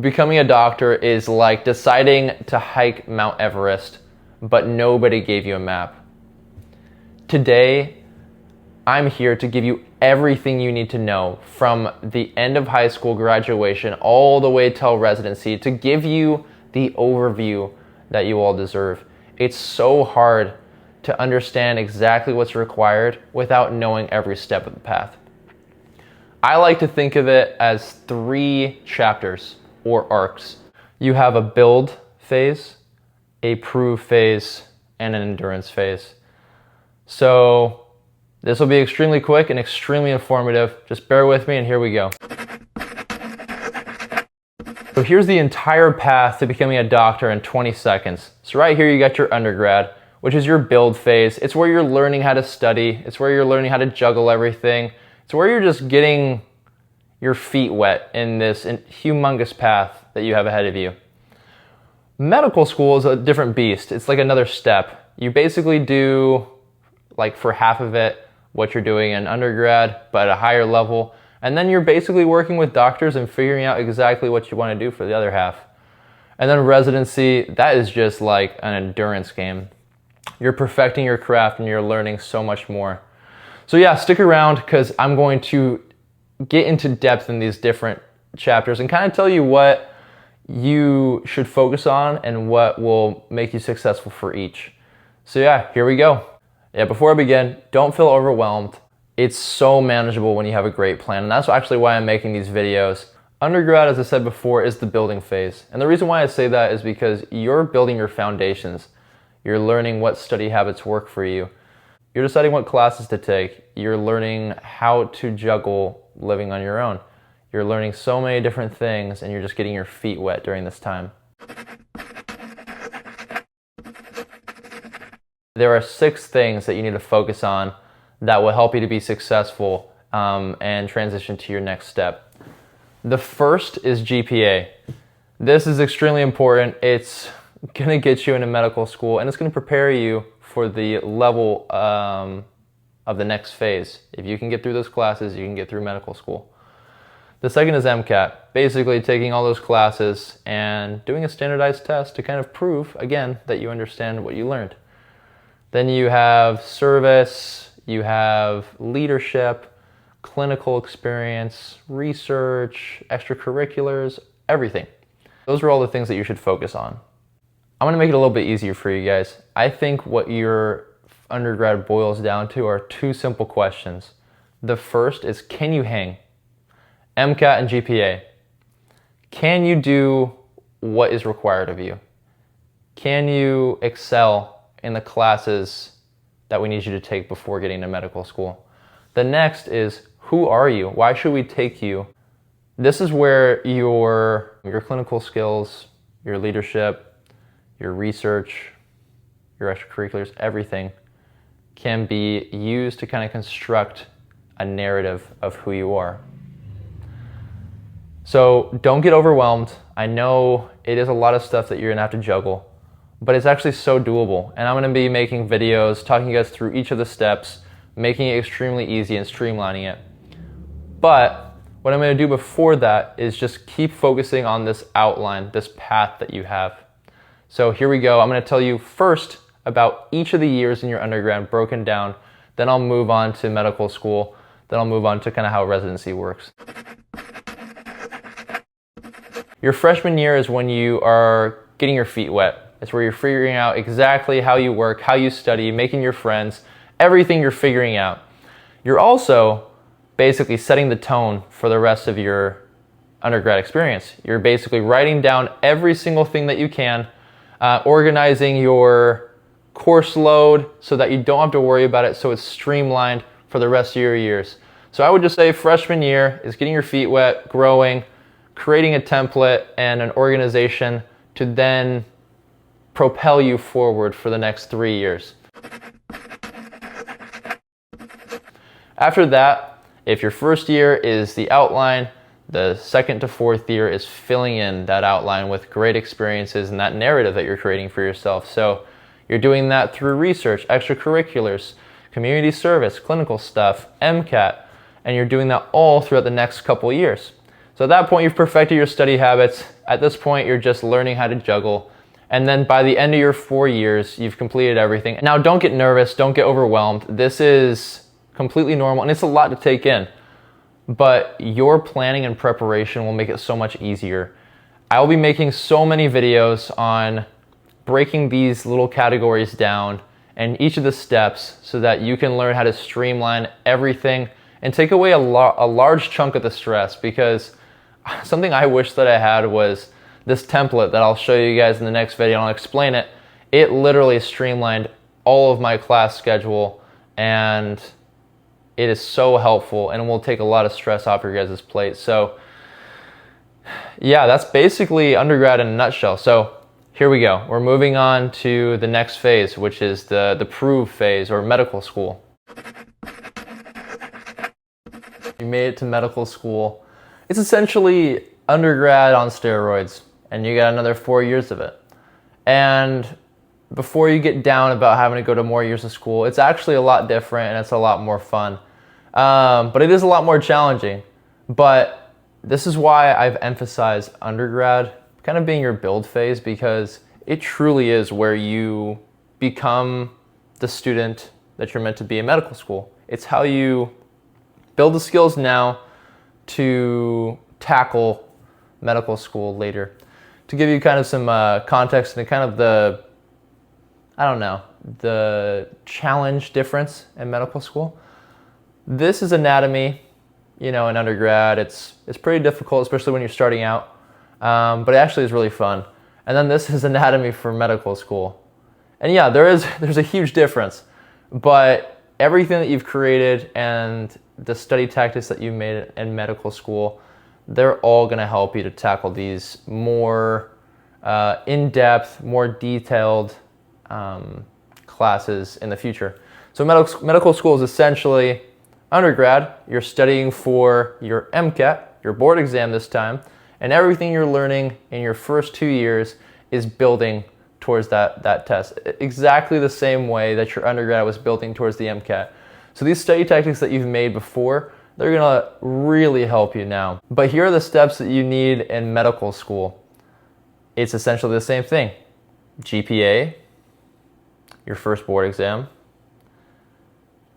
Becoming a doctor is like deciding to hike Mount Everest, but nobody gave you a map. Today, I'm here to give you everything you need to know from the end of high school graduation all the way till residency to give you the overview that you all deserve. It's so hard to understand exactly what's required without knowing every step of the path. I like to think of it as 3 chapters or arcs. You have a build phase, a prove phase, and an endurance phase. So this will be extremely quick and extremely informative. Just bear with me and here we go. So here's the entire path to becoming a doctor in 20 seconds. So right here you got your undergrad, which is your build phase. It's where you're learning how to study. It's where you're learning how to juggle everything. It's where you're just getting your feet wet in this humongous path that you have ahead of you. Medical school is a different beast. It's like another step. You basically do, like for half of it, what you're doing in undergrad, but at a higher level. And then you're basically working with doctors and figuring out exactly what you want to do for the other half. And then residency, that is just like an endurance game. You're perfecting your craft and you're learning so much more. So yeah, stick around because I'm going to get into depth in these different chapters and kind of tell you what you should focus on and what will make you successful for each. So yeah, here we go. Yeah, before I begin, don't feel overwhelmed. It's so manageable when you have a great plan, and that's actually why I'm making these videos. Undergrad, as I said before, is the building phase. And the reason why I say that is because you're building your foundations. You're learning what study habits work for you. You're deciding what classes to take. You're learning how to juggle living on your own. You're learning so many different things and you're just getting your feet wet during this time. There are 6 things that you need to focus on that will help you to be successful and transition to your next step. The first is GPA. This is extremely important. It's going to get you into medical school and it's going to prepare you for the level of the next phase. If you can get through those classes, you can get through medical school. The second is MCAT, basically taking all those classes and doing a standardized test to kind of prove, again, that you understand what you learned. Then you have service, you have leadership, clinical experience, research, extracurriculars, everything. Those are all the things that you should focus on. I'm gonna make it a little bit easier for you guys. I think what your undergrad boils down to are 2 simple questions. The first is, can you hang? MCAT and GPA. Can you do what is required of you? Can you excel in the classes that we need you to take before getting to medical school? The next is, who are you? Why should we take you? This is where your clinical skills, your leadership, your research, your extracurriculars, everything can be used to kind of construct a narrative of who you are. So don't get overwhelmed. I know it is a lot of stuff that you're gonna have to juggle, but it's actually so doable. And I'm gonna be making videos, talking you guys through each of the steps, making it extremely easy and streamlining it. But what I'm gonna do before that is just keep focusing on this outline, this path that you have. So here we go. I'm gonna tell you first about each of the years in your undergrad broken down, then I'll move on to medical school, then I'll move on to kind of how residency works. Your freshman year is when you are getting your feet wet. It's where you're figuring out exactly how you work, how you study, making your friends, everything you're figuring out. You're also basically setting the tone for the rest of your undergrad experience. You're basically writing down every single thing that you can, organizing your course load so that you don't have to worry about it, so it's streamlined for the rest of your years. So I would just say freshman year is getting your feet wet, growing, creating a template and an organization to then propel you forward for the next 3 years. After that, if your first year is the outline, the second to fourth year is filling in that outline with great experiences and that narrative that you're creating for yourself. So you're doing that through research, extracurriculars, community service, clinical stuff, MCAT, and you're doing that all throughout the next couple years. So at that point, you've perfected your study habits. At this point, you're just learning how to juggle. And then by the end of your 4 years, you've completed everything. Now, don't get nervous, don't get overwhelmed. This is completely normal, and it's a lot to take in. But your planning and preparation will make it so much easier. I will be making so many videos on breaking these little categories down and each of the steps so that you can learn how to streamline everything and take away a large chunk of the stress, because something I wish that I had was this template that I'll show you guys in the next video, and I'll explain it. It literally streamlined all of my class schedule, and it is so helpful and it will take a lot of stress off your guys' plate. So yeah, that's basically undergrad in a nutshell. So here we go. We're moving on to the next phase, which is the prove phase, or medical school. You made it to medical school. It's essentially undergrad on steroids, and you got another 4 years of it. And before you get down about having to go to more years of school, it's actually a lot different and it's a lot more fun. But it is a lot more challenging. But this is why I've emphasized undergrad kind of being your build phase, because it truly is where you become the student that you're meant to be in medical school. It's how you build the skills now to tackle medical school later. To give you kind of some context and kind of the challenge difference in medical school. This is anatomy, in undergrad. It's pretty difficult, especially when you're starting out. But it actually is really fun. And then this is anatomy for medical school. And yeah, there's a huge difference. But everything that you've created and the study tactics that you made in medical school, they're all going to help you to tackle these more in-depth, more detailed classes in the future. So medical school is essentially undergrad. You're studying for your MCAT, your board exam this time, and everything you're learning in your first 2 years is building towards that test. Exactly the same way that your undergrad was building towards the MCAT. So these study tactics that you've made before, they're gonna really help you now. But here are the steps that you need in medical school. It's essentially the same thing. GPA, your first board exam,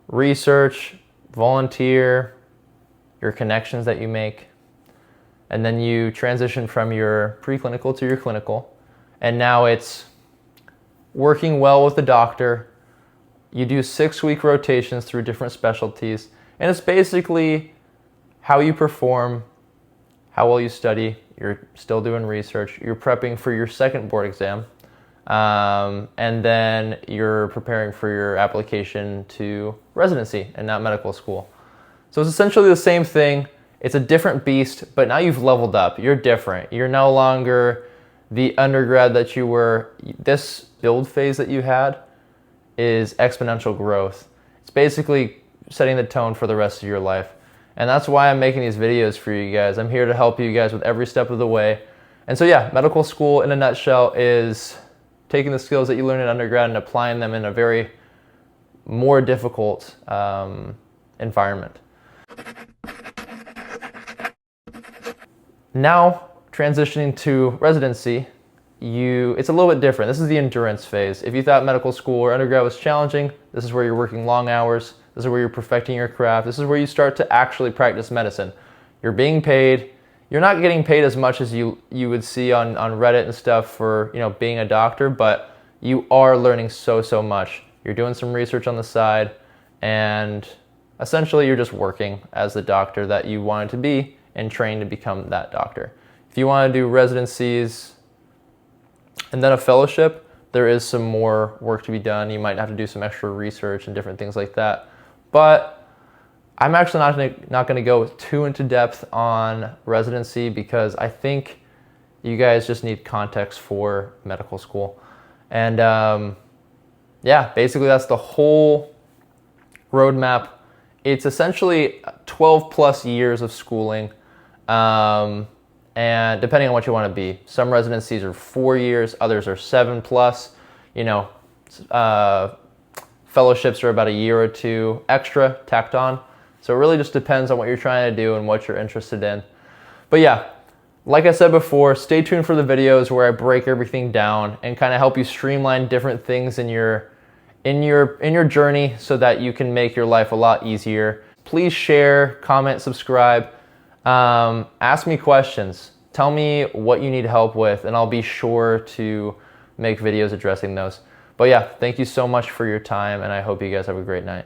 research, volunteer, your connections that you make, and then you transition from your preclinical to your clinical, and now it's working well with the doctor. You do 6-week rotations through different specialties, and it's basically how you perform, how well you study. You're still doing research, you're prepping for your second board exam, and then you're preparing for your application to residency and not medical school. So it's essentially the same thing. It's a different beast, but now you've leveled up. You're different. You're no longer the undergrad that you were. This build phase that you had is exponential growth. It's basically setting the tone for the rest of your life. And that's why I'm making these videos for you guys. I'm here to help you guys with every step of the way. And so yeah, medical school in a nutshell is taking the skills that you learned in undergrad and applying them in a very more difficult environment. Now, transitioning to residency, it's a little bit different. This is the endurance phase. If you thought medical school or undergrad was challenging, this is where you're working long hours. This is where you're perfecting your craft. This is where you start to actually practice medicine. You're being paid. You're not getting paid as much as you would see on Reddit and stuff for being a doctor, but you are learning so much. You're doing some research on the side, and essentially you're just working as the doctor that you wanted to be and trained to become that doctor. If you want to do residencies and then a fellowship, there is some more work to be done. You might have to do some extra research and different things like that. But I'm actually not going to go too into depth on residency, because I think you guys just need context for medical school. And yeah, basically that's the whole roadmap. It's essentially 12 plus years of schooling. And depending on what you want to be, some residencies are 4 years, others are 7 plus. Fellowships are about a year or two extra tacked on. So it really just depends on what you're trying to do and what you're interested in. But yeah, like I said before, stay tuned for the videos where I break everything down and kind of help you streamline different things in your journey so that you can make your life a lot easier. Please share, comment, subscribe, ask me questions. Tell me what you need help with, and I'll be sure to make videos addressing those. But yeah, thank you so much for your time, and I hope you guys have a great night.